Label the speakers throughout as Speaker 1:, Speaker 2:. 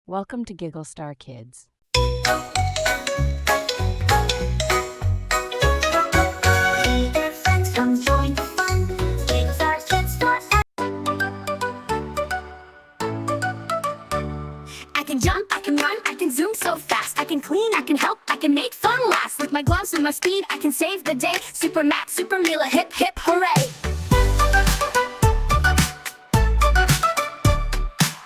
Speaker 1: Welcome to Giggle Star Kids.
Speaker 2: Friends, come join the fun. Giggle Star Kids forever. I can jump, I can run, I can zoom so fast. I can clean, I can help, I can make fun last. With my gloves and my speed, I can save the day. Super Mac, Super Mila, hip hip hooray!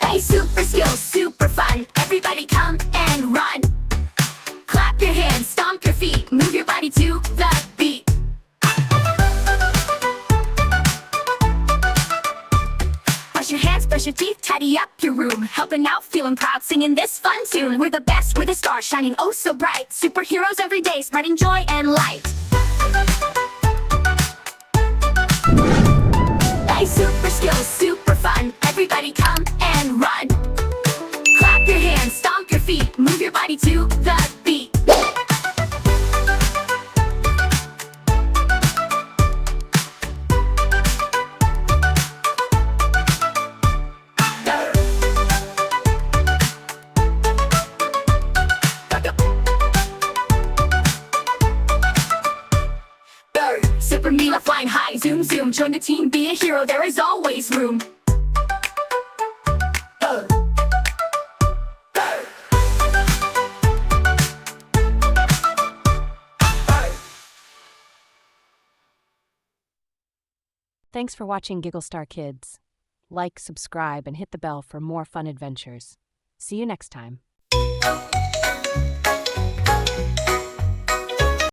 Speaker 2: Hey, super skills, super fun. Everybody come and run. Clap your hands, stomp your feet, move your body to the beat. Brush your hands, brush your teeth, tidy up your room. Helping out, feeling proud, singing this fun tune. We're the best, we're the stars, shining oh so bright. Superheroes every day, spreading joy and light. Hey, super skills, super fun. Everybody come and run. Clap your hands, stomp your feet, move your body to the beat. Super Mila flying high, zoom zoom, join the team, be a hero, there is always room.
Speaker 1: Thanks for watching Giggle Star Kids. Like, subscribe, and hit the bell for more fun adventures. See you next time.